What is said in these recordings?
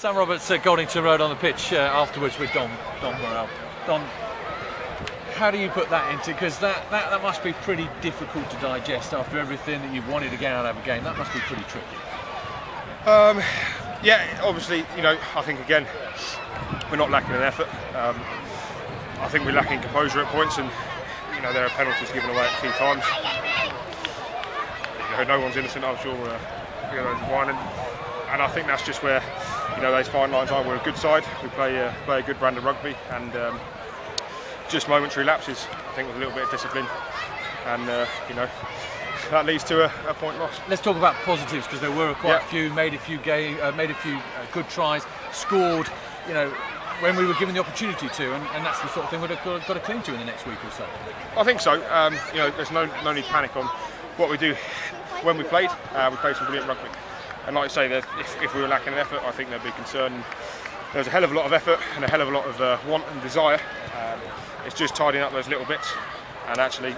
Sam Roberts at Goldington Road on the pitch afterwards with Don Morrell. Don, how do you put that into, because that must be pretty difficult to digest after everything that you've wanted to get out of a game. That must be pretty tricky. Yeah, obviously, you know, I think again we're not lacking in effort. I think we're lacking composure at points, and you know there are penalties given away at key times. You know, no one's innocent, I'm sure. You know, and I think that's just where, you know, those fine lines are. We're a good side. We play a good brand of rugby, and just momentary lapses, I think, with a little bit of discipline, and you know, that leads to a point loss. Let's talk about positives, because there were quite a few, made a few good tries, scored, you know, when we were given the opportunity to, and that's the sort of thing we've got to cling to in the next week or so. I think so. You know, there's no need to panic on what we do. When we played some brilliant rugby, and like I say, that if we were lacking in effort, I think there'd be concern. There's a hell of a lot of effort and a hell of a lot of want and desire. It's just tidying up those little bits, and actually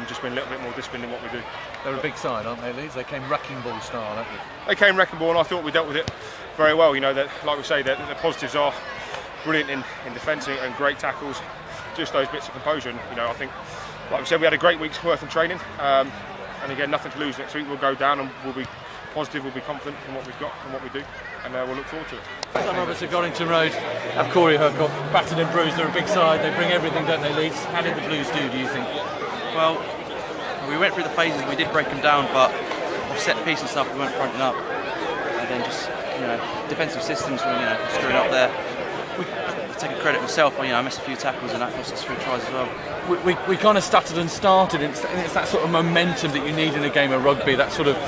just being a little bit more disciplined in what we do. They're a big side, aren't they, Leeds? They came wrecking ball style, haven't they? They came wrecking ball, and I thought we dealt with it very well. You know, that, like we say, that the positives are brilliant in defence and great tackles. Just those bits of composure. And, you know, I think, like we said, we had a great week's worth of training. And again, nothing to lose next week. We'll go down and we'll be positive, we'll be confident in what we've got and what we do, and we'll look forward to it. Sam Roberts at Goldington Road have Corey Hercock, battered and bruised. They're a big side, they bring everything, don't they, Leeds? How did the Blues do you think? Well, we went through the phases and we did break them down, but with set piece and stuff we weren't fronting up, and then just, you know, defensive systems were, you know, screwing up there. I take a credit myself, you know, I missed a few tackles and that cost us 3 tries as well. We kind of stuttered and started, and it's that sort of momentum that you need in a game of rugby, that sort of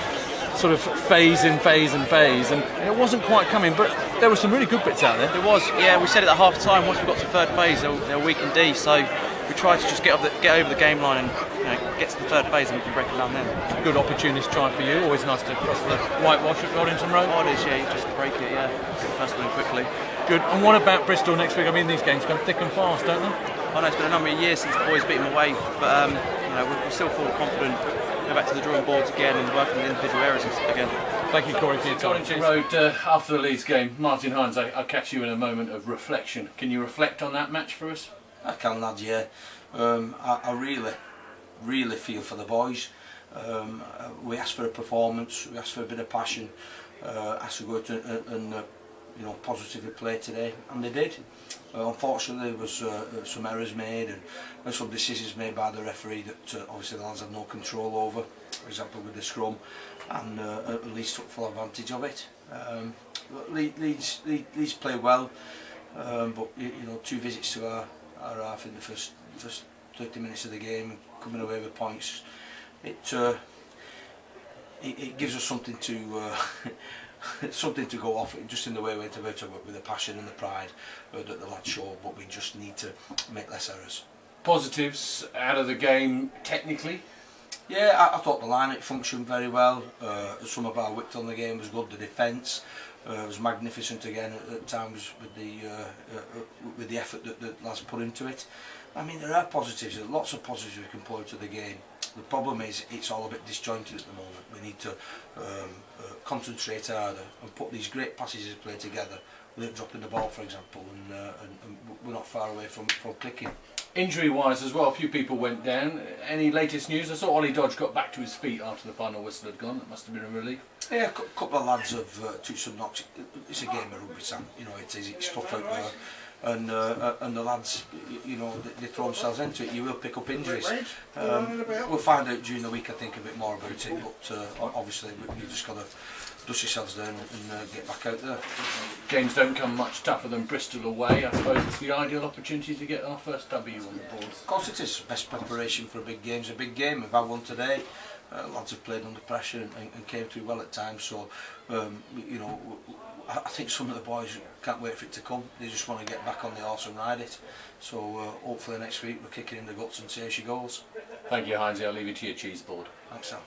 phase, and it wasn't quite coming, but there were some really good bits out there. There was, yeah, we said it at half time. Once we got to third phase, they were weak in D, so we tried to just get over the game line and, you know, get to the third phase and we can break it down then. It's a good opportunist try for you, always nice to cross the whitewash at Goldington Road. Oh, it is, yeah, you just break it, yeah, get the first one in quickly. Good, and what about Bristol next week? I mean, these games come thick and fast, don't they? I know it's been a number of years since the boys beat them away, but you know, we still feel confident. Go back to the drawing boards again and work on the individual areas again. Thank you, Corey, for your time. Goldington Road, after the Leeds game, Martin Hines, I'll catch you in a moment of reflection. Can you reflect on that match for us? I can, lad, yeah. I really feel for the boys. We asked for a performance, we asked for a bit of passion, asked to go to and you know, positively play today, and they did. Unfortunately, there was some errors made and some decisions made by the referee that obviously the lads had no control over. For example, with the scrum, and Leeds took full advantage of it. Leeds played well, but you know, 2 visits to our half in the first 30 minutes of the game, coming away with points. It gives us something to. Something to go off, just in the way we went about it, with the passion and the pride that the lads show, but we just need to make less errors. Positives out of the game, technically? Yeah, I thought the line functioned very well. Some of our width on the game was good. The defence was magnificent again at times with the effort that the lads put into it. I mean, there are positives. There are lots of positives we can pull out of the game. The problem is it's all a bit disjointed at the moment. We need to concentrate harder and put these great passages of play together without dropping the ball, for example, and we're not far away from clicking. Injury-wise as well, a few people went down. Any latest news? I saw Ollie Dodge got back to his feet after the final whistle had gone. That must have been a relief. Yeah, a couple of lads have took some knocks. It's a game of rugby, Sam. You know, it's tough out there. And the lads, you know, they throw themselves into it. You will pick up injuries. We'll find out during the week, I think, a bit more about it. But obviously, you just got to dust yourselves down and get back out there. Games don't come much tougher than Bristol away. I suppose it's the ideal opportunity to get our first W on the board. Of course, it is. Best preparation for a big game. It's a big game. We've had one today. Lads have played under pressure and came through well at times. So, you know, I think some of the boys can't wait for it to come. They just want to get back on the horse and ride it. So hopefully next week we're kicking in the guts and see how she goes. Thank you, Heinzie. I'll leave you to your cheese board. Thanks, Sam.